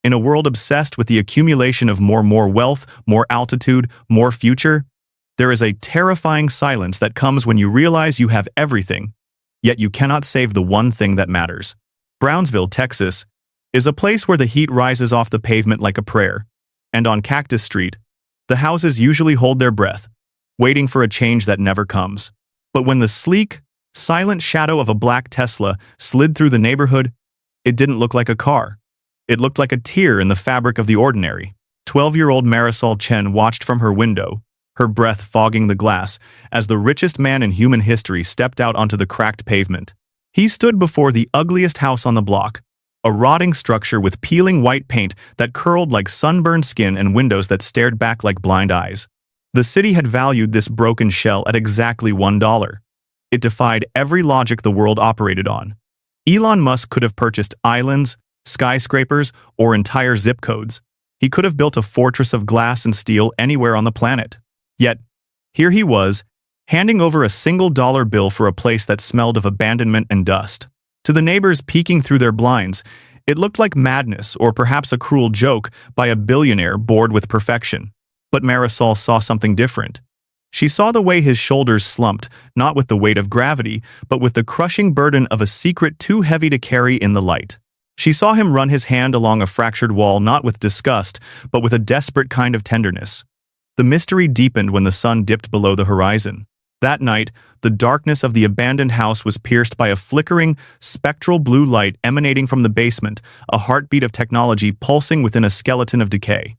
In a world obsessed with the accumulation of more wealth, more altitude, more future, there is a terrifying silence that comes when you realize you have everything, yet you cannot save the one thing that matters. Brownsville, Texas, is a place where the heat rises off the pavement like a prayer, and on Cactus Street, the houses usually hold their breath, waiting for a change that never comes. But when the sleek, silent shadow of a black Tesla slid through the neighborhood, it didn't look like a car. It looked like a tear in the fabric of the ordinary. 12-year-old Marisol Chen watched from her window, her breath fogging the glass, as the richest man in human history stepped out onto the cracked pavement. He stood before the ugliest house on the block, a rotting structure with peeling white paint that curled like sunburned skin and windows that stared back like blind eyes. The city had valued this broken shell at exactly $1. It defied every logic the world operated on. Elon Musk could have purchased islands, skyscrapers, or entire zip codes. He could have built a fortress of glass and steel anywhere on the planet. Yet, here he was, handing over a $1 bill for a place that smelled of abandonment and dust. To the neighbors peeking through their blinds, it looked like madness or perhaps a cruel joke by a billionaire bored with perfection. But Marisol saw something different. She saw the way his shoulders slumped, not with the weight of gravity, but with the crushing burden of a secret too heavy to carry in the light. She saw him run his hand along a fractured wall not with disgust, but with a desperate kind of tenderness. The mystery deepened when the sun dipped below the horizon. That night, the darkness of the abandoned house was pierced by a flickering, spectral blue light emanating from the basement, a heartbeat of technology pulsing within a skeleton of decay.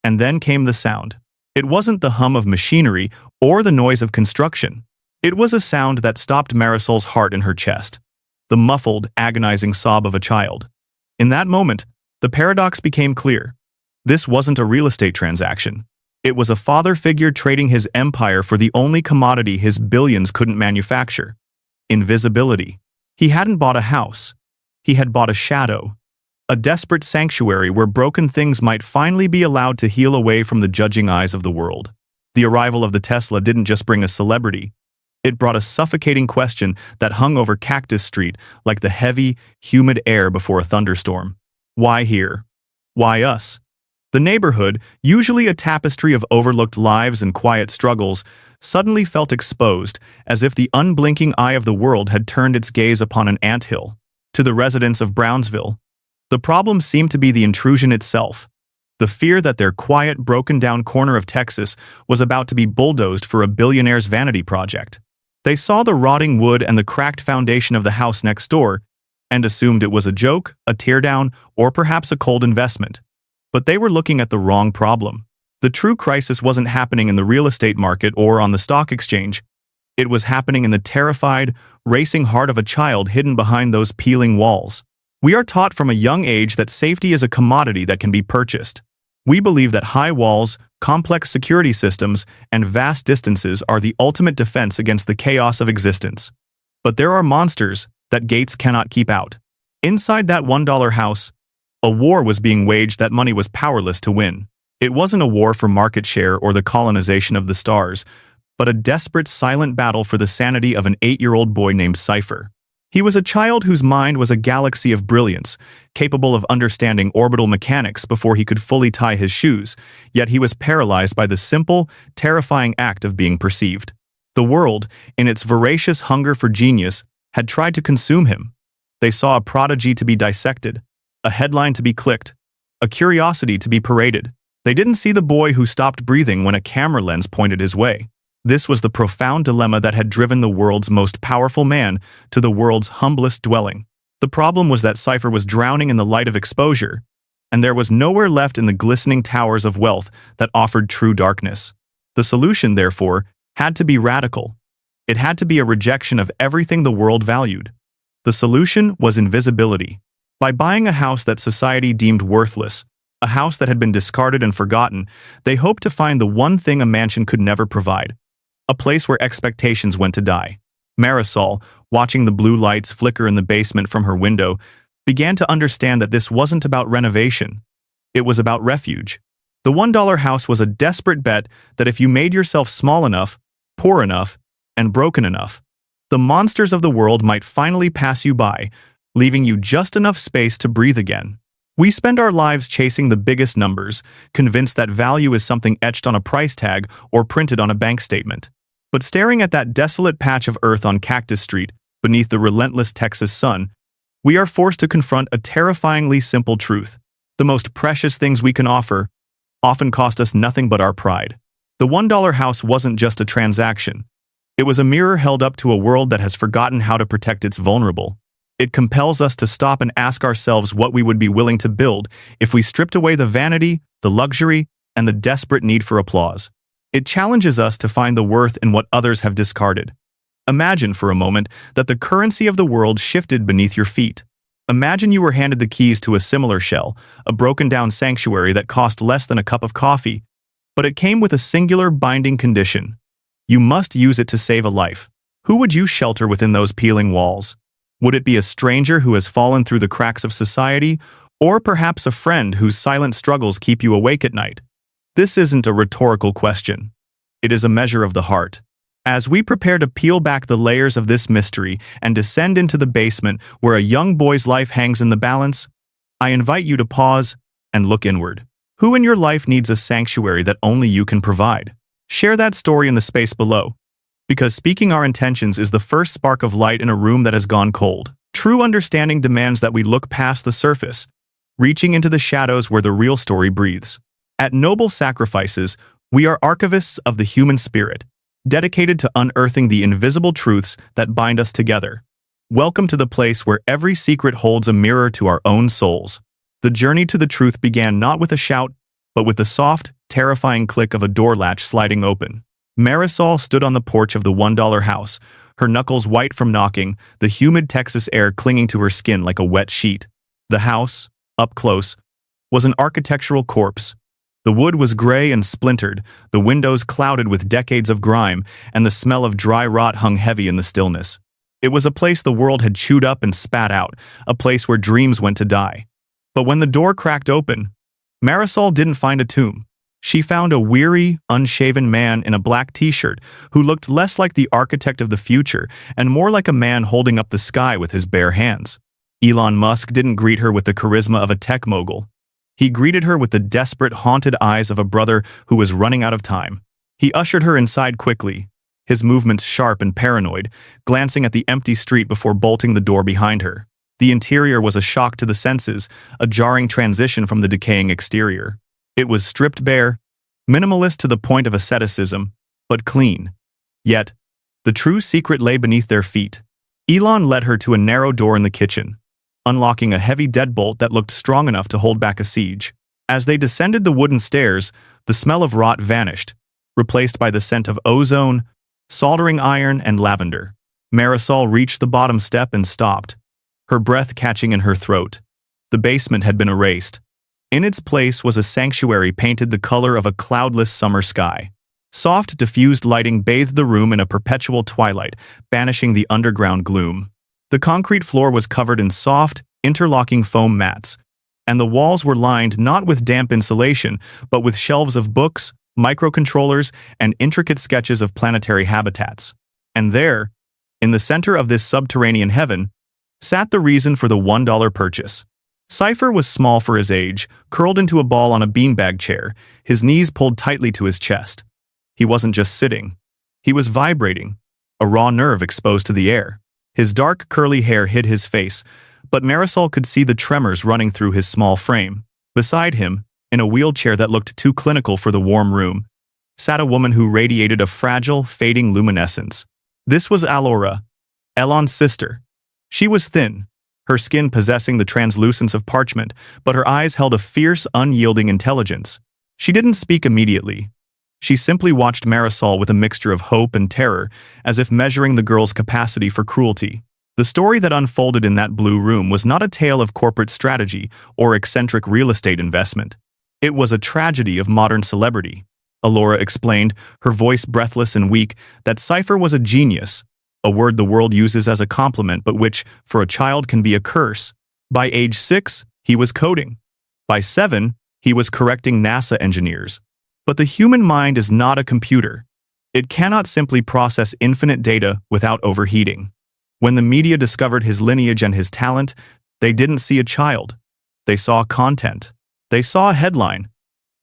And then came the sound. It wasn't the hum of machinery or the noise of construction. It was a sound that stopped Marisol's heart in her chest, the muffled, agonizing sob of a child. In that moment, the paradox became clear. This wasn't a real estate transaction. It was a father figure trading his empire for the only commodity his billions couldn't manufacture: invisibility. He hadn't bought a house. He had bought a shadow, a desperate sanctuary where broken things might finally be allowed to heal away from the judging eyes of the world. The arrival of the Tesla didn't just bring a celebrity. It brought a suffocating question that hung over Cactus Street like the heavy, humid air before a thunderstorm. Why here? Why us? The neighborhood, usually a tapestry of overlooked lives and quiet struggles, suddenly felt exposed, as if the unblinking eye of the world had turned its gaze upon an anthill. To the residents of Brownsville, the problem seemed to be the intrusion itself, the fear that their quiet, broken-down corner of Texas was about to be bulldozed for a billionaire's vanity project. They saw the rotting wood and the cracked foundation of the house next door and assumed it was a joke, a teardown, or perhaps a cold investment. But they were looking at the wrong problem. The true crisis wasn't happening in the real estate market or on the stock exchange. It was happening in the terrified, racing heart of a child hidden behind those peeling walls. We are taught from a young age that safety is a commodity that can be purchased. We believe that high walls, complex security systems, and vast distances are the ultimate defense against the chaos of existence. But there are monsters that gates cannot keep out. Inside that $1 house, a war was being waged that money was powerless to win. It wasn't a war for market share or the colonization of the stars, but a desperate, silent battle for the sanity of an 8-year-old boy named Cypher. He was a child whose mind was a galaxy of brilliance, capable of understanding orbital mechanics before he could fully tie his shoes, yet he was paralyzed by the simple, terrifying act of being perceived. The world, in its voracious hunger for genius, had tried to consume him. They saw a prodigy to be dissected, a headline to be clicked, a curiosity to be paraded. They didn't see the boy who stopped breathing when a camera lens pointed his way. This was the profound dilemma that had driven the world's most powerful man to the world's humblest dwelling. The problem was that Cypher was drowning in the light of exposure, and there was nowhere left in the glistening towers of wealth that offered true darkness. The solution, therefore, had to be radical. It had to be a rejection of everything the world valued. The solution was invisibility. By buying a house that society deemed worthless, a house that had been discarded and forgotten, they hoped to find the one thing a mansion could never provide: a place where expectations went to die. Marisol, watching the blue lights flicker in the basement from her window, began to understand that this wasn't about renovation. It was about refuge. The $1 house was a desperate bet that if you made yourself small enough, poor enough, and broken enough, the monsters of the world might finally pass you by, leaving you just enough space to breathe again. We spend our lives chasing the biggest numbers, convinced that value is something etched on a price tag or printed on a bank statement. But staring at that desolate patch of earth on Cactus Street, beneath the relentless Texas sun, we are forced to confront a terrifyingly simple truth. The most precious things we can offer often cost us nothing but our pride. The $1 house wasn't just a transaction. It was a mirror held up to a world that has forgotten how to protect its vulnerable. It compels us to stop and ask ourselves what we would be willing to build if we stripped away the vanity, the luxury, and the desperate need for applause. It challenges us to find the worth in what others have discarded. Imagine for a moment that the currency of the world shifted beneath your feet. Imagine you were handed the keys to a similar shell, a broken-down sanctuary that cost less than a cup of coffee, but it came with a singular binding condition. You must use it to save a life. Who would you shelter within those peeling walls? Would it be a stranger who has fallen through the cracks of society, or perhaps a friend whose silent struggles keep you awake at night? This isn't a rhetorical question. It is a measure of the heart. As we prepare to peel back the layers of this mystery and descend into the basement where a young boy's life hangs in the balance, I invite you to pause and look inward. Who in your life needs a sanctuary that only you can provide? Share that story in the space below. Because speaking our intentions is the first spark of light in a room that has gone cold. True understanding demands that we look past the surface, reaching into the shadows where the real story breathes. At Noble Sacrifices, we are archivists of the human spirit, dedicated to unearthing the invisible truths that bind us together. Welcome to the place where every secret holds a mirror to our own souls. The journey to the truth began not with a shout, but with the soft, terrifying click of a door latch sliding open. Marisol stood on the porch of the $1 house, her knuckles white from knocking, the humid Texas air clinging to her skin like a wet sheet. The house, up close, was an architectural corpse. The wood was gray and splintered, the windows clouded with decades of grime, and the smell of dry rot hung heavy in the stillness. It was a place the world had chewed up and spat out, a place where dreams went to die. But when the door cracked open, Marisol didn't find a tomb. She found a weary, unshaven man in a black t-shirt who looked less like the architect of the future and more like a man holding up the sky with his bare hands. Elon Musk didn't greet her with the charisma of a tech mogul. He greeted her with the desperate, haunted eyes of a brother who was running out of time. He ushered her inside quickly, his movements sharp and paranoid, glancing at the empty street before bolting the door behind her. The interior was a shock to the senses, a jarring transition from the decaying exterior. It was stripped bare, minimalist to the point of asceticism, but clean. Yet, the true secret lay beneath their feet. Elon led her to a narrow door in the kitchen, unlocking a heavy deadbolt that looked strong enough to hold back a siege. As they descended the wooden stairs, the smell of rot vanished, replaced by the scent of ozone, soldering iron, and lavender. Marisol reached the bottom step and stopped, her breath catching in her throat. The basement had been erased. In its place was a sanctuary painted the color of a cloudless summer sky. Soft, diffused lighting bathed the room in a perpetual twilight, banishing the underground gloom. The concrete floor was covered in soft, interlocking foam mats, and the walls were lined not with damp insulation, but with shelves of books, microcontrollers, and intricate sketches of planetary habitats. And there, in the center of this subterranean heaven, sat the reason for the $1 purchase. Cypher was small for his age, curled into a ball on a beanbag chair, his knees pulled tightly to his chest. He wasn't just sitting. He was vibrating, a raw nerve exposed to the air. His dark, curly hair hid his face, but Marisol could see the tremors running through his small frame. Beside him, in a wheelchair that looked too clinical for the warm room, sat a woman who radiated a fragile, fading luminescence. This was Alora, Elon's sister. She was thin, her skin possessing the translucence of parchment, but her eyes held a fierce, unyielding intelligence. She didn't speak immediately. She simply watched Marisol with a mixture of hope and terror, as if measuring the girl's capacity for cruelty. The story that unfolded in that blue room was not a tale of corporate strategy or eccentric real estate investment. It was a tragedy of modern celebrity. Alora explained, her voice breathless and weak, that Cypher was a genius, a word the world uses as a compliment but which, for a child, can be a curse. By age 6, he was coding. By 7, he was correcting NASA engineers. But the human mind is not a computer. It cannot simply process infinite data without overheating. When the media discovered his lineage and his talent, they didn't see a child. They saw content. They saw a headline.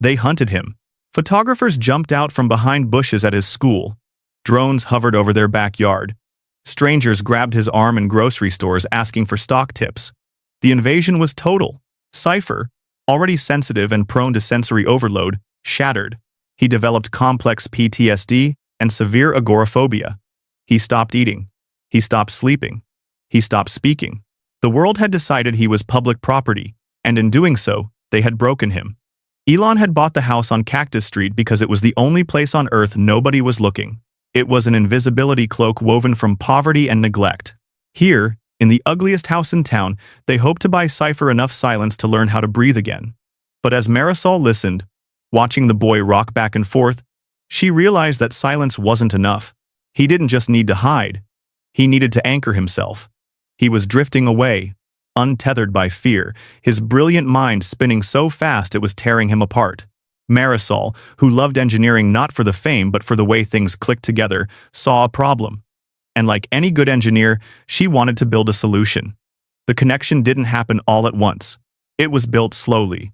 They hunted him. Photographers jumped out from behind bushes at his school. Drones hovered over their backyard. Strangers grabbed his arm in grocery stores asking for stock tips. The invasion was total. Cypher, already sensitive and prone to sensory overload, shattered. He developed complex PTSD and severe agoraphobia. He stopped eating. He stopped sleeping. He stopped speaking. The world had decided he was public property, and in doing so, they had broken him. Elon had bought the house on Cactus Street because it was the only place on Earth nobody was looking. It was an invisibility cloak woven from poverty and neglect. Here, in the ugliest house in town, they hoped to buy Cypher enough silence to learn how to breathe again. But as Marisol listened, watching the boy rock back and forth, she realized that silence wasn't enough. He didn't just need to hide. He needed to anchor himself. He was drifting away, untethered by fear, his brilliant mind spinning so fast it was tearing him apart. Marisol, who loved engineering not for the fame but for the way things clicked together, saw a problem. And like any good engineer, she wanted to build a solution. The connection didn't happen all at once. It was built slowly.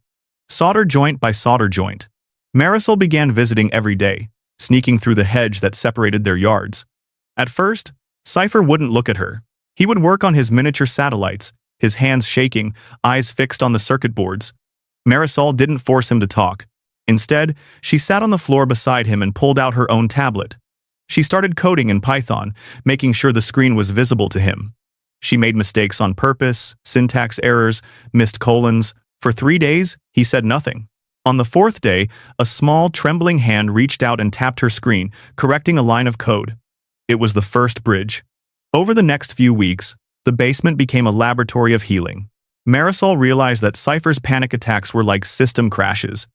Solder joint by solder joint. Marisol began visiting every day, sneaking through the hedge that separated their yards. At first, Cypher wouldn't look at her. He would work on his miniature satellites, his hands shaking, eyes fixed on the circuit boards. Marisol didn't force him to talk. Instead, she sat on the floor beside him and pulled out her own tablet. She started coding in Python, making sure the screen was visible to him. She made mistakes on purpose, syntax errors, missed colons. For 3 days, he said nothing. On the 4th day, a small, trembling hand reached out and tapped her screen, correcting a line of code. It was the first bridge. Over the next few weeks, the basement became a laboratory of healing. Marisol realized that Cypher's panic attacks were like system crashes.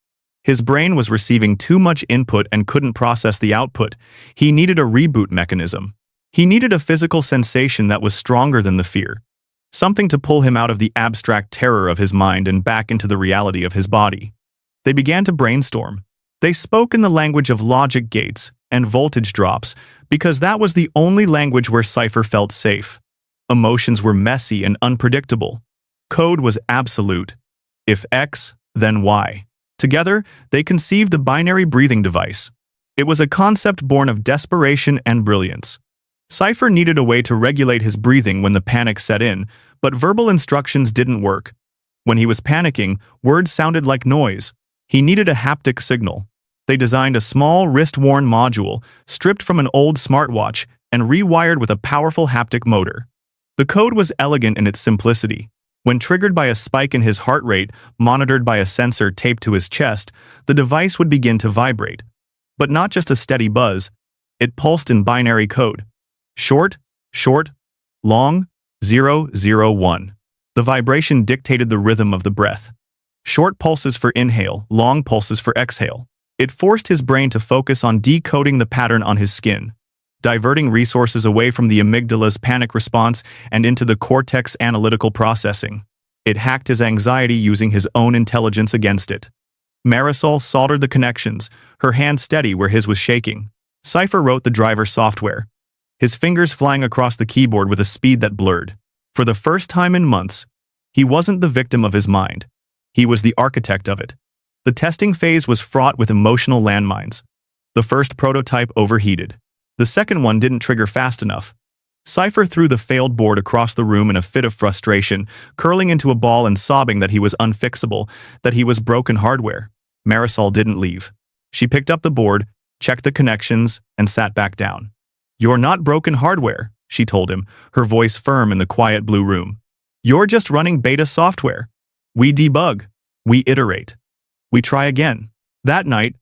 His brain was receiving too much input and couldn't process the output. He needed a reboot mechanism. He needed a physical sensation that was stronger than the fear. Something to pull him out of the abstract terror of his mind and back into the reality of his body. They began to brainstorm. They spoke in the language of logic gates and voltage drops because that was the only language where Cypher felt safe. Emotions were messy and unpredictable. Code was absolute. If X, then Y. Together, they conceived the binary breathing device. It was a concept born of desperation and brilliance. Cypher needed a way to regulate his breathing when the panic set in, but verbal instructions didn't work. When he was panicking, words sounded like noise. He needed a haptic signal. They designed a small wrist-worn module, stripped from an old smartwatch, and rewired with a powerful haptic motor. The code was elegant in its simplicity. When triggered by a spike in his heart rate, monitored by a sensor taped to his chest, the device would begin to vibrate. But not just a steady buzz. It pulsed in binary code. Short, short, long, 0, 0, 1. The vibration dictated the rhythm of the breath. Short pulses for inhale, long pulses for exhale. It forced his brain to focus on decoding the pattern on his skin, diverting resources away from the amygdala's panic response and into the cortex analytical processing. It hacked his anxiety using his own intelligence against it. Marisol soldered the connections, her hand steady where his was shaking. Cypher wrote the driver software, his fingers flying across the keyboard with a speed that blurred. For the first time in months, he wasn't the victim of his mind. He was the architect of it. The testing phase was fraught with emotional landmines. The first prototype overheated. The second one didn't trigger fast enough. Cypher threw the failed board across the room in a fit of frustration, curling into a ball and sobbing that he was unfixable, that he was broken hardware. Marisol didn't leave. She picked up the board, checked the connections, and sat back down. "You're not broken hardware," she told him, her voice firm in the quiet blue room. "You're just running beta software. We debug. We iterate. We try again." That night,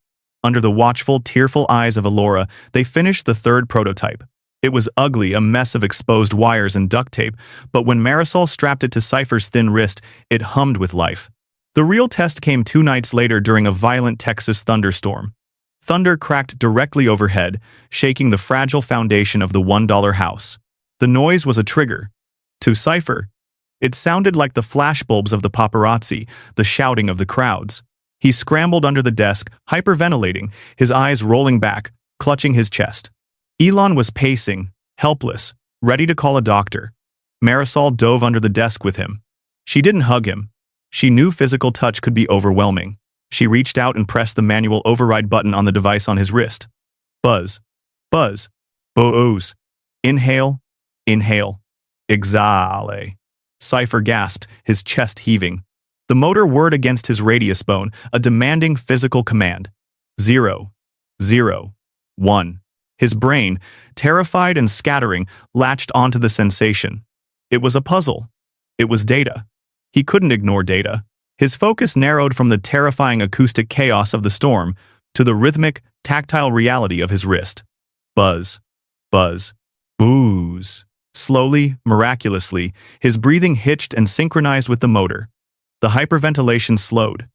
under the watchful, tearful eyes of Alora, they finished the third prototype. It was ugly, a mess of exposed wires and duct tape, but when Marisol strapped it to Cypher's thin wrist, it hummed with life. The real test came 2 nights later during a violent Texas thunderstorm. Thunder cracked directly overhead, shaking the fragile foundation of the $1 house. The noise was a trigger. To Cypher, it sounded like the flashbulbs of the paparazzi, the shouting of the crowds. He scrambled under the desk, hyperventilating, his eyes rolling back, clutching his chest. Elon was pacing, helpless, ready to call a doctor. Marisol dove under the desk with him. She didn't hug him. She knew physical touch could be overwhelming. She reached out and pressed the manual override button on the device on his wrist. Buzz. Buzz. Buzz. Inhale. Inhale. Exhale. Cypher gasped, his chest heaving. The motor whirred against his radius bone, a demanding physical command. 0. 0. 1. His brain, terrified and scattering, latched onto the sensation. It was a puzzle. It was data. He couldn't ignore data. His focus narrowed from the terrifying acoustic chaos of the storm to the rhythmic, tactile reality of his wrist. Buzz. Buzz. Booze. Slowly, miraculously, his breathing hitched and synchronized with the motor. The hyperventilation slowed.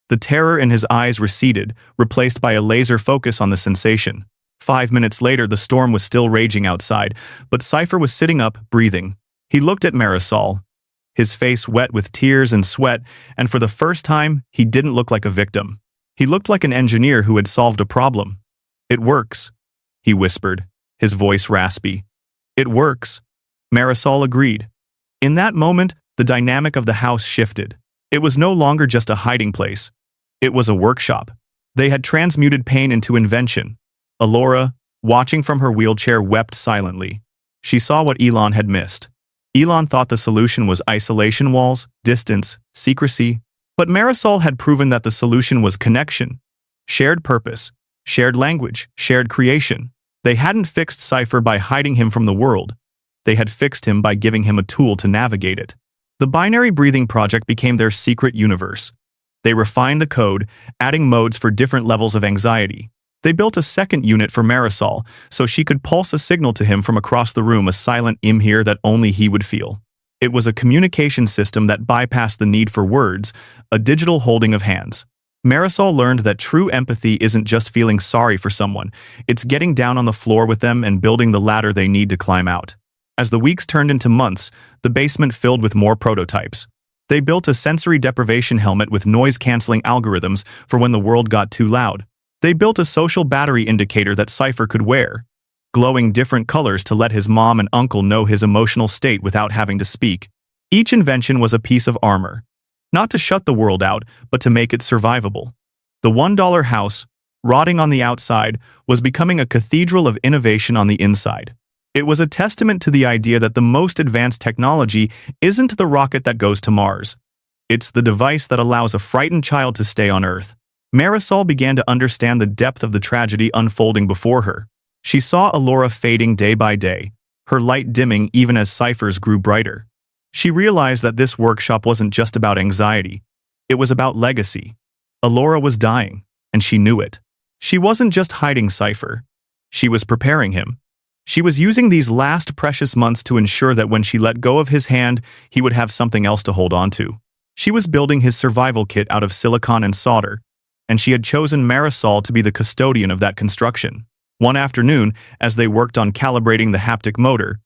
The terror in his eyes receded, replaced by a laser focus on the sensation. 5 minutes later, the storm was still raging outside, but Cypher was sitting up, breathing. He looked at Marisol, his face wet with tears and sweat, and for the first time, he didn't look like a victim. He looked like an engineer who had solved a problem. "It works," he whispered, his voice raspy. "It works." Marisol agreed. In that moment, the dynamic of the house shifted. It was no longer just a hiding place. It was a workshop. They had transmuted pain into invention. Alora, watching from her wheelchair, wept silently. She saw what Elon had missed. Elon thought the solution was isolation walls, distance, secrecy, but Marisol had proven that the solution was connection, shared purpose, shared language, shared creation. They hadn't fixed Cypher by hiding him from the world. They had fixed him by giving him a tool to navigate it. The binary breathing project became their secret universe. They refined the code, adding modes for different levels of anxiety. They built a second unit for Marisol, so she could pulse a signal to him from across the room, a silent imhear that only he would feel. It was a communication system that bypassed the need for words, a digital holding of hands. Marisol learned that true empathy isn't just feeling sorry for someone, it's getting down on the floor with them and building the ladder they need to climb out. As the weeks turned into months, the basement filled with more prototypes. They built a sensory deprivation helmet with noise-canceling algorithms for when the world got too loud. They built a social battery indicator that Cypher could wear, glowing different colors to let his mom and uncle know his emotional state without having to speak. Each invention was a piece of armor, not to shut the world out, but to make it survivable. The $1 house, rotting on the outside, was becoming a cathedral of innovation on the inside. It was a testament to the idea that the most advanced technology isn't the rocket that goes to Mars. It's the device that allows a frightened child to stay on Earth. Marisol began to understand the depth of the tragedy unfolding before her. She saw Alora fading day by day, her light dimming even as Cypher's grew brighter. She realized that this workshop wasn't just about anxiety. It was about legacy. Alora was dying, and she knew it. She wasn't just hiding Cypher. She was preparing him. She was using these last precious months to ensure that when she let go of his hand, he would have something else to hold on to. She was building his survival kit out of silicon and solder, and she had chosen Marisol to be the custodian of that construction. One afternoon, as they worked on calibrating the haptic motor,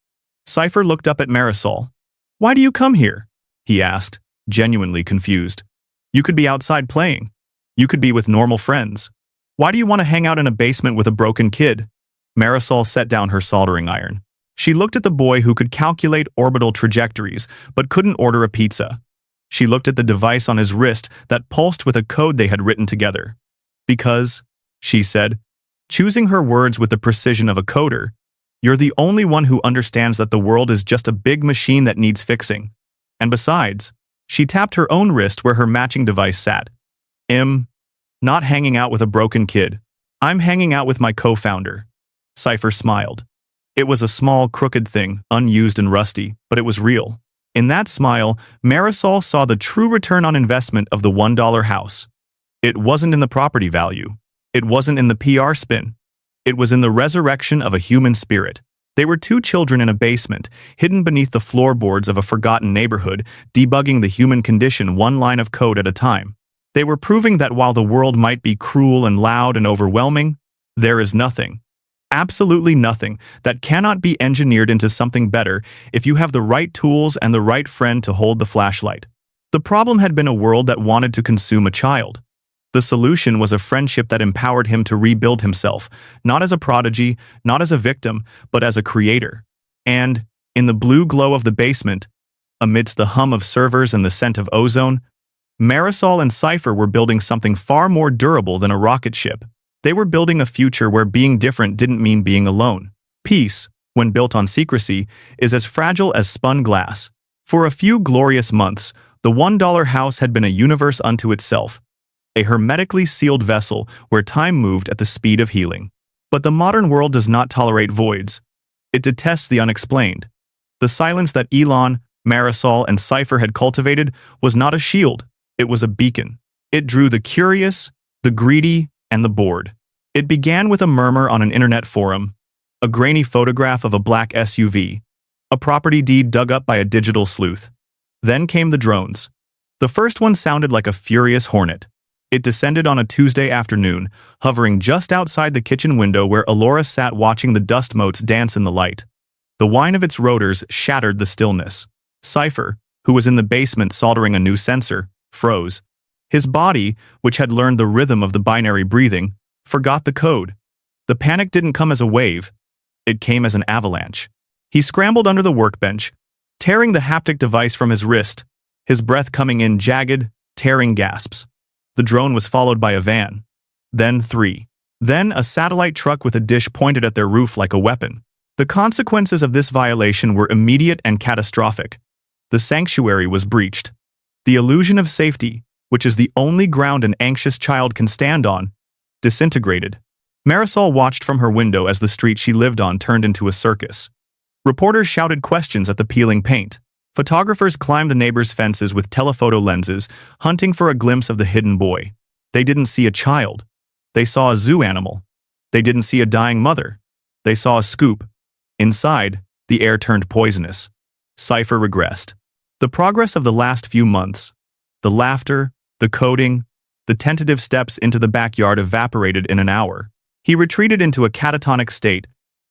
Cypher looked up at Marisol. "Why do you come here?" he asked, genuinely confused. "You could be outside playing. You could be with normal friends. Why do you want to hang out in a basement with a broken kid?" Marisol set down her soldering iron. She looked at the boy who could calculate orbital trajectories, but couldn't order a pizza. She looked at the device on his wrist that pulsed with a code they had written together. "Because," she said, choosing her words with the precision of a coder, "you're the only one who understands that the world is just a big machine that needs fixing. And besides," she tapped her own wrist where her matching device sat. Not hanging out with a broken kid. I'm hanging out with my co-founder." Cypher smiled. It was a small, crooked thing, unused and rusty, but it was real. In that smile, Marisol saw the true return on investment of the $1 house. It wasn't in the property value. It wasn't in the PR spin. It was in the resurrection of a human spirit. They were two children in a basement, hidden beneath the floorboards of a forgotten neighborhood, debugging the human condition one line of code at a time. They were proving that while the world might be cruel and loud and overwhelming, there is nothing, absolutely nothing, that cannot be engineered into something better if you have the right tools and the right friend to hold the flashlight. The problem had been a world that wanted to consume a child. The solution was a friendship that empowered him to rebuild himself, not as a prodigy, not as a victim, but as a creator. And, in the blue glow of the basement, amidst the hum of servers and the scent of ozone, Marisol and Cypher were building something far more durable than a rocket ship. They were building a future where being different didn't mean being alone. Peace, when built on secrecy, is as fragile as spun glass. For a few glorious months, the $1 house had been a universe unto itself, a hermetically sealed vessel where time moved at the speed of healing. But the modern world does not tolerate voids. It detests the unexplained. The silence that Elon, Marisol, and Cypher had cultivated was not a shield, it was a beacon. It drew the curious, the greedy, and the bored. It began with a murmur on an internet forum, a grainy photograph of a black SUV, a property deed dug up by a digital sleuth. Then came the drones. The first one sounded like a furious hornet. It descended on a Tuesday afternoon, hovering just outside the kitchen window where Alora sat watching the dust motes dance in the light. The whine of its rotors shattered the stillness. Cypher, who was in the basement soldering a new sensor, froze. His body, which had learned the rhythm of the binary breathing, forgot the code. The panic didn't come as a wave. It came as an avalanche. He scrambled under the workbench, tearing the haptic device from his wrist, his breath coming in jagged, tearing gasps. The drone was followed by a van. Then 3. Then a satellite truck with a dish pointed at their roof like a weapon. The consequences of this violation were immediate and catastrophic. The sanctuary was breached. The illusion of safety, which is the only ground an anxious child can stand on, disintegrated. Marisol watched from her window as the street she lived on turned into a circus. Reporters shouted questions at the peeling paint. Photographers climbed the neighbors' fences with telephoto lenses, hunting for a glimpse of the hidden boy. They didn't see a child. They saw a zoo animal. They didn't see a dying mother. They saw a scoop. Inside, the air turned poisonous. Cypher regressed. The progress of the last few months, the laughter, the coding, the tentative steps into the backyard evaporated in an hour. He retreated into a catatonic state,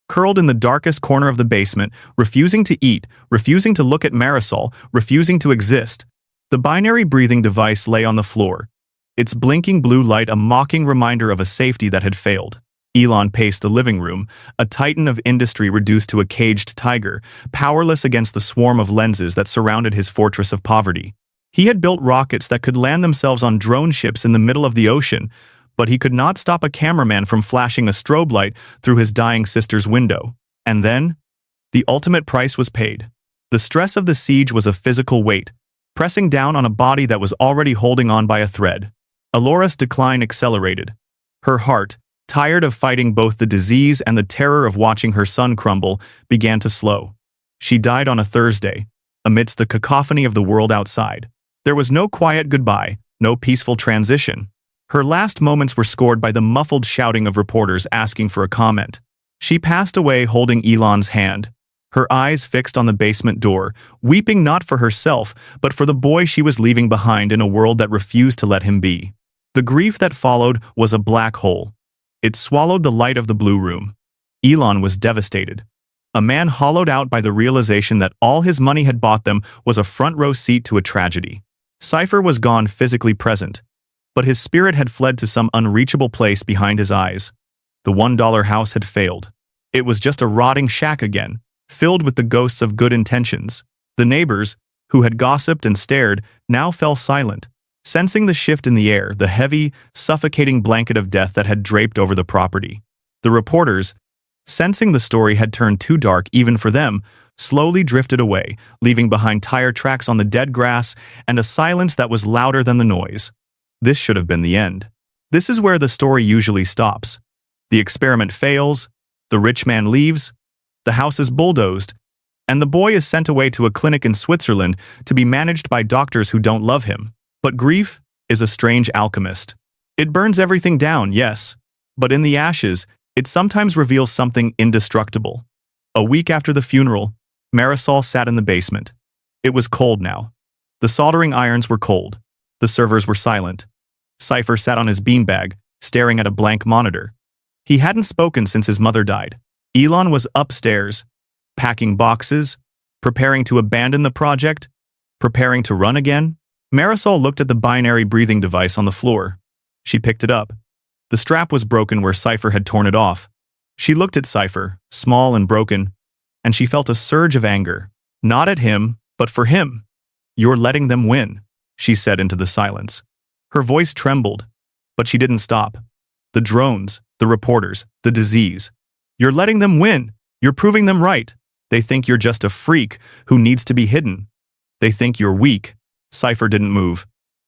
curled in the darkest corner of the basement, refusing to eat, refusing to look at Marisol, refusing to exist. The binary breathing device lay on the floor, its blinking blue light a mocking reminder of a safety that had failed. Elon paced the living room, a titan of industry reduced to a caged tiger, powerless against the swarm of lenses that surrounded his fortress of poverty. He had built rockets that could land themselves on drone ships in the middle of the ocean, but he could not stop a cameraman from flashing a strobe light through his dying sister's window. And then, the ultimate price was paid. The stress of the siege was a physical weight, pressing down on a body that was already holding on by a thread. Alora's decline accelerated. Her heart, tired of fighting both the disease and the terror of watching her son crumble, began to slow. She died on a Thursday, amidst the cacophony of the world outside. There was no quiet goodbye, no peaceful transition. Her last moments were scored by the muffled shouting of reporters asking for a comment. She passed away holding Elon's hand, her eyes fixed on the basement door, weeping not for herself, but for the boy she was leaving behind in a world that refused to let him be. The grief that followed was a black hole. It swallowed the light of the blue room. Elon was devastated. A man hollowed out by the realization that all his money had bought them was a front-row seat to a tragedy. Cypher was gone physically present, but his spirit had fled to some unreachable place behind his eyes. The $1 house had failed. It was just a rotting shack again, filled with the ghosts of good intentions. The neighbors, who had gossiped and stared, now fell silent, sensing the shift in the air, the heavy, suffocating blanket of death that had draped over the property. The reporters, sensing the story had turned too dark even for them, slowly drifted away, leaving behind tire tracks on the dead grass and a silence that was louder than the noise. This should have been the end. This is where the story usually stops. The experiment fails, the rich man leaves, the house is bulldozed, and the boy is sent away to a clinic in Switzerland to be managed by doctors who don't love him. But grief is a strange alchemist. It burns everything down, yes, but in the ashes, it sometimes reveals something indestructible. A week after the funeral, Marisol sat in the basement. It was cold now. The soldering irons were cold. The servers were silent. Cypher sat on his beanbag, staring at a blank monitor. He hadn't spoken since his mother died. Elon was upstairs, packing boxes, preparing to abandon the project, preparing to run again. Marisol looked at the binary breathing device on the floor. She picked it up. The strap was broken where Cypher had torn it off. She looked at Cypher, small and broken, and she felt a surge of anger. Not at him, but for him. You're letting them win. she said into the silence. Her voice trembled, but she didn't stop. The drones, the reporters, the disease. You're letting them win. You're proving them right. They think you're just a freak who needs to be hidden. They think you're weak. Cypher didn't move.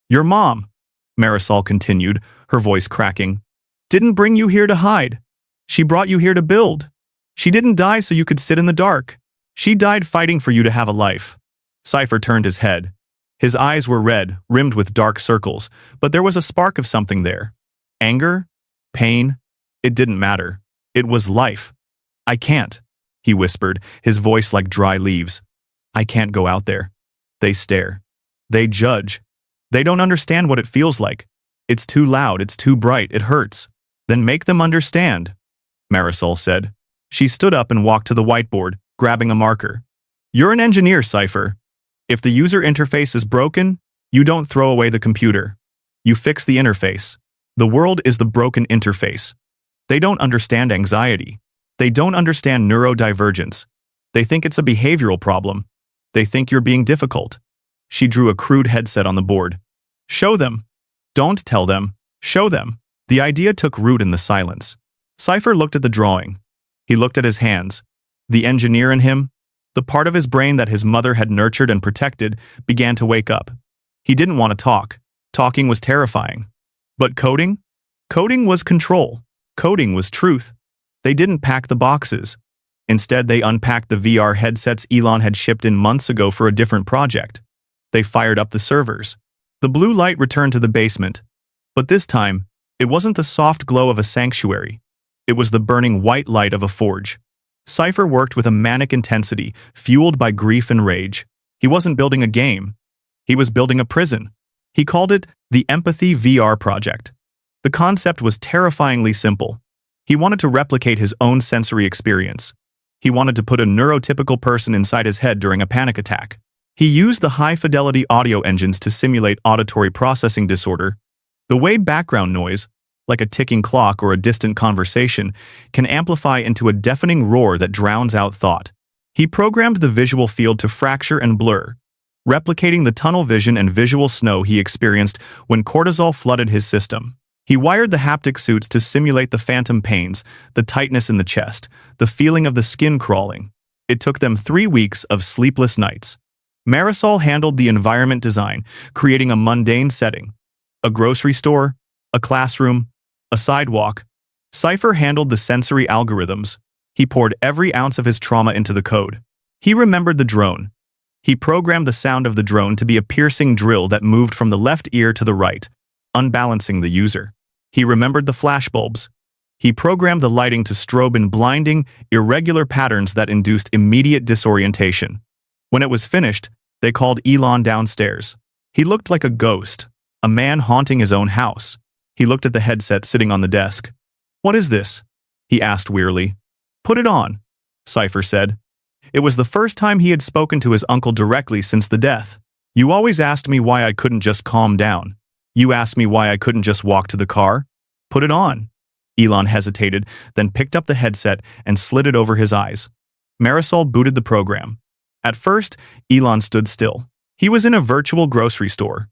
Your mom, Marisol continued, her voice cracking, didn't bring you here to hide. She brought you here to build. She didn't die so you could sit in the dark. She died fighting for you to have a life. Cypher turned his head. His eyes were red, rimmed with dark circles, but there was a spark of something there. Anger? Pain? It didn't matter. It was life. I can't, he whispered, his voice like dry leaves. I can't go out there. They stare. They judge. They don't understand what it feels like. It's too loud, it's too bright, it hurts. Then make them understand, Marisol said. She stood up and walked to the whiteboard, grabbing a marker. You're an engineer, Cypher. If the user interface is broken, you don't throw away the computer. You fix the interface. The world is the broken interface. They don't understand anxiety. They don't understand neurodivergence. They think it's a behavioral problem. They think you're being difficult. She drew a crude headset on the board. Show them. Don't tell them. Show them. The idea took root in the silence. Cypher looked at the drawing. He looked at his hands. The engineer in him, the part of his brain that his mother had nurtured and protected, began to wake up. He didn't want to talk. Talking was terrifying. But coding? Coding was control. Coding was truth. They didn't pack the boxes. Instead, they unpacked the VR headsets Elon had shipped in months ago for a different project. They fired up the servers. The blue light returned to the basement. But this time, it wasn't the soft glow of a sanctuary. It was the burning white light of a forge. Cypher worked with a manic intensity, fueled by grief and rage. He wasn't building a game. He was building a prison. He called it the Empathy VR Project. The concept was terrifyingly simple. He wanted to replicate his own sensory experience. He wanted to put a neurotypical person inside his head during a panic attack. He used the high-fidelity audio engines to simulate auditory processing disorder, the way background noise, like a ticking clock or a distant conversation, can amplify into a deafening roar that drowns out thought. He programmed the visual field to fracture and blur, replicating the tunnel vision and visual snow he experienced when cortisol flooded his system. He wired the haptic suits to simulate the phantom pains, the tightness in the chest, the feeling of the skin crawling. It took them 3 weeks of sleepless nights. Marisol handled the environment design, creating a mundane setting. A grocery store, a classroom, a sidewalk. Cypher handled the sensory algorithms. He poured every ounce of his trauma into the code. He remembered the drone. He programmed the sound of the drone to be a piercing drill that moved from the left ear to the right, unbalancing the user. He remembered the flashbulbs. He programmed the lighting to strobe in blinding, irregular patterns that induced immediate disorientation. When it was finished, they called Elon downstairs. He looked like a ghost, a man haunting his own house. He looked at the headset sitting on the desk. What is this? He asked wearily. Put it on, Cypher said. It was the first time he had spoken to his uncle directly since the death. You always asked me why I couldn't just calm down. You asked me why I couldn't just walk to the car. Put it on. Elon hesitated, then picked up the headset and slid it over his eyes. Marisol booted the program. At first, Elon stood still. He was in a virtual grocery store.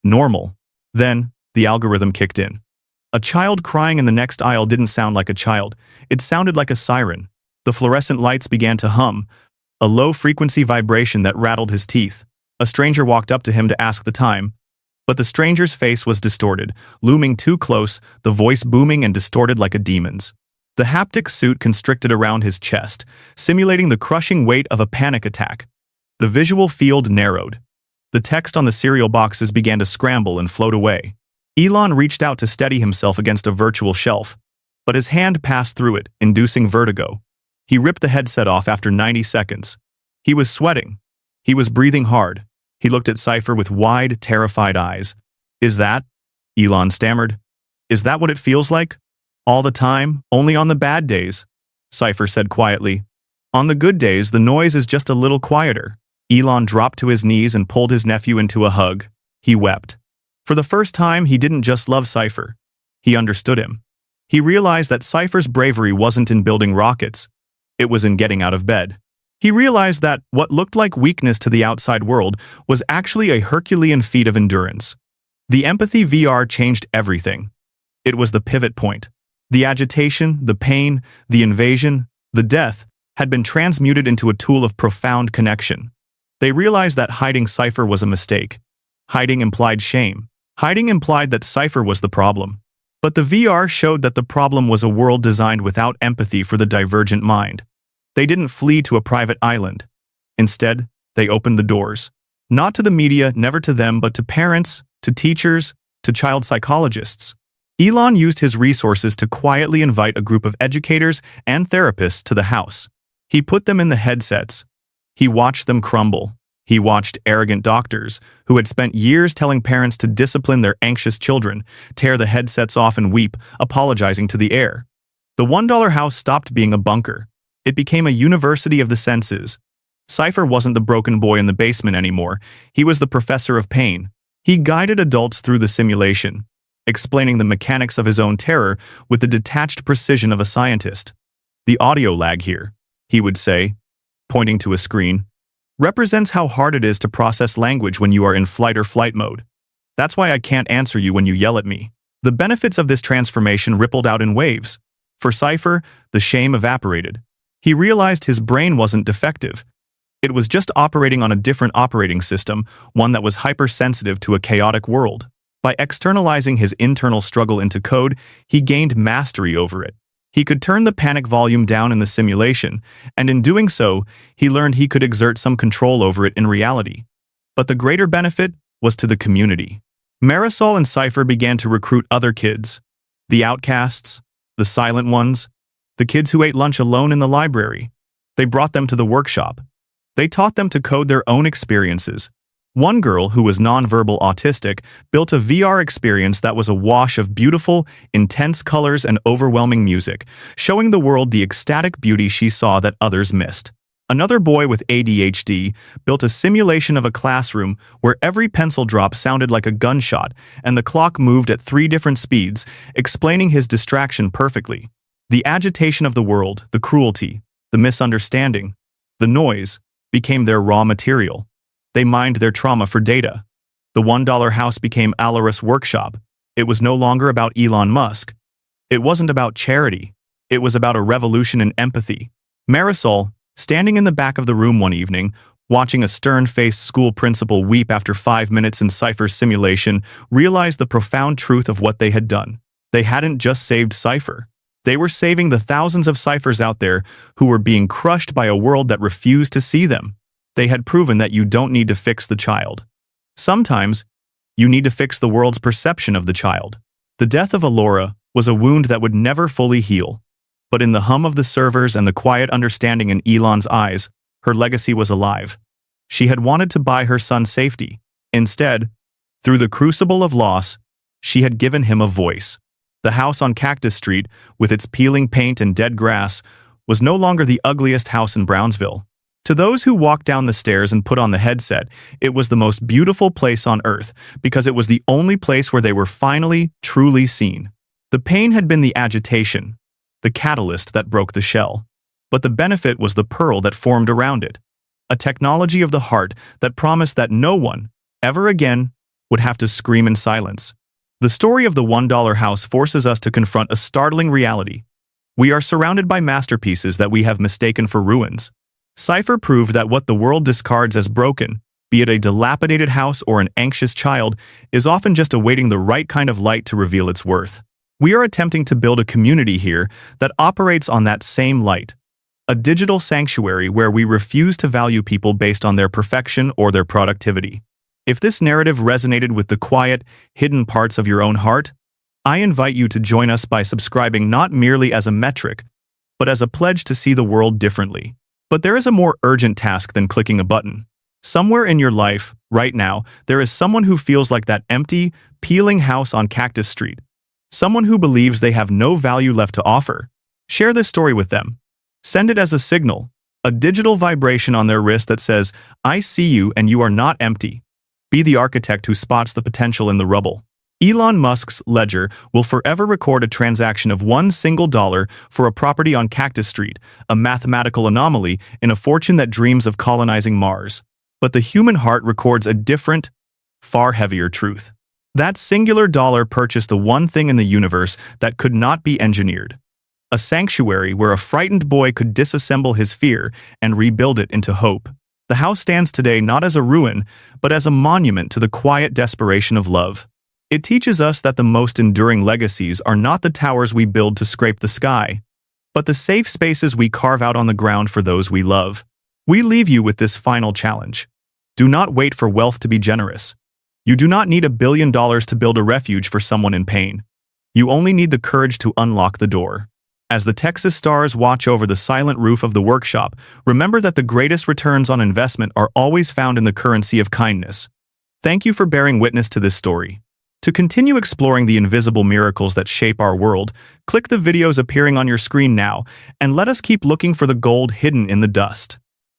Normal. Then, the algorithm kicked in. A child crying in the next aisle didn't sound like a child. It sounded like a siren. The fluorescent lights began to hum, a low-frequency vibration that rattled his teeth. A stranger walked up to him to ask the time, but the stranger's face was distorted, looming too close, the voice booming and distorted like a demon's. The haptic suit constricted around his chest, simulating the crushing weight of a panic attack. The visual field narrowed. The text on the cereal boxes began to scramble and float away. Elon reached out to steady himself against a virtual shelf, but his hand passed through it, inducing vertigo. He ripped the headset off after 90 seconds. He was sweating. He was breathing hard. He looked at Cypher with wide, terrified eyes. Is that? Elon stammered. Is that what it feels like? All the time, only on the bad days, Cypher said quietly. On the good days, the noise is just a little quieter. Elon dropped to his knees and pulled his nephew into a hug. He wept. For the first time, he didn't just love Cypher. He understood him. He realized that Cypher's bravery wasn't in building rockets. It was in getting out of bed. He realized that what looked like weakness to the outside world was actually a Herculean feat of endurance. The empathy VR changed everything. It was the pivot point. The agitation, the pain, the invasion, the death had been transmuted into a tool of profound connection. They realized that hiding Cypher was a mistake. Hiding implied shame. Hiding implied that Cypher was the problem. But the VR showed that the problem was a world designed without empathy for the divergent mind. They didn't flee to a private island. Instead, they opened the doors. Not to the media, never to them, but to parents, to teachers, to child psychologists. Elon used his resources to quietly invite a group of educators and therapists to the house. He put them in the headsets. He watched them crumble. He watched arrogant doctors, who had spent years telling parents to discipline their anxious children, tear the headsets off and weep, apologizing to the air. The $1 house stopped being a bunker. It became a university of the senses. Cypher wasn't the broken boy in the basement anymore. He was the professor of pain. He guided adults through the simulation, explaining the mechanics of his own terror with the detached precision of a scientist. The audio lag here, he would say, pointing to a screen, represents how hard it is to process language when you are in fight or flight mode. That's why I can't answer you when you yell at me. The benefits of this transformation rippled out in waves. For Cypher, the shame evaporated. He realized his brain wasn't defective. It was just operating on a different operating system, one that was hypersensitive to a chaotic world. By externalizing his internal struggle into code, he gained mastery over it. He could turn the panic volume down in the simulation, and in doing so, he learned he could exert some control over it in reality. But the greater benefit was to the community. Marisol and Cypher began to recruit other kids. The outcasts, the silent ones, the kids who ate lunch alone in the library. They brought them to the workshop. They taught them to code their own experiences. One girl, who was nonverbal autistic, built a VR experience that was a wash of beautiful, intense colors and overwhelming music, showing the world the ecstatic beauty she saw that others missed. Another boy with ADHD built a simulation of a classroom where every pencil drop sounded like a gunshot and the clock moved at 3 different speeds, explaining his distraction perfectly. The agitation of the world, the cruelty, the misunderstanding, the noise, became their raw material. They mined their trauma for data. The $1 house became Alarus Workshop. It was no longer about Elon Musk. It wasn't about charity. It was about a revolution in empathy. Marisol, standing in the back of the room one evening, watching a stern-faced school principal weep after 5 minutes in Cypher's simulation, realized the profound truth of what they had done. They hadn't just saved Cypher. They were saving the thousands of Cyphers out there who were being crushed by a world that refused to see them. They had proven that you don't need to fix the child. Sometimes, you need to fix the world's perception of the child. The death of Alora was a wound that would never fully heal. But in the hum of the servers and the quiet understanding in Elon's eyes, her legacy was alive. She had wanted to buy her son safety. Instead, through the crucible of loss, she had given him a voice. The house on Cactus Street, with its peeling paint and dead grass, was no longer the ugliest house in Brownsville. To those who walked down the stairs and put on the headset, it was the most beautiful place on earth, because it was the only place where they were finally, truly seen. The pain had been the agitation, the catalyst that broke the shell. But the benefit was the pearl that formed around it. A technology of the heart that promised that no one, ever again, would have to scream in silence. The story of the $1 house forces us to confront a startling reality. We are surrounded by masterpieces that we have mistaken for ruins. Cypher proved that what the world discards as broken, be it a dilapidated house or an anxious child, is often just awaiting the right kind of light to reveal its worth. We are attempting to build a community here that operates on that same light. A digital sanctuary where we refuse to value people based on their perfection or their productivity. If this narrative resonated with the quiet, hidden parts of your own heart, I invite you to join us by subscribing not merely as a metric, but as a pledge to see the world differently. But there is a more urgent task than clicking a button. Somewhere in your life, right now, there is someone who feels like that empty, peeling house on Cactus Street. Someone who believes they have no value left to offer. Share this story with them. Send it as a signal, a digital vibration on their wrist that says, "I see you and you are not empty." Be the architect who spots the potential in the rubble. Elon Musk's ledger will forever record a transaction of $1 for a property on Cactus Street, a mathematical anomaly in a fortune that dreams of colonizing Mars. But the human heart records a different, far heavier truth. That singular dollar purchased the one thing in the universe that could not be engineered. A sanctuary where a frightened boy could disassemble his fear and rebuild it into hope. The house stands today not as a ruin, but as a monument to the quiet desperation of love. It teaches us that the most enduring legacies are not the towers we build to scrape the sky, but the safe spaces we carve out on the ground for those we love. We leave you with this final challenge. Do not wait for wealth to be generous. You do not need $1 billion to build a refuge for someone in pain. You only need the courage to unlock the door. As the Texas stars watch over the silent roof of the workshop, remember that the greatest returns on investment are always found in the currency of kindness. Thank you for bearing witness to this story. To continue exploring the invisible miracles that shape our world, click the videos appearing on your screen now, and let us keep looking for the gold hidden in the dust.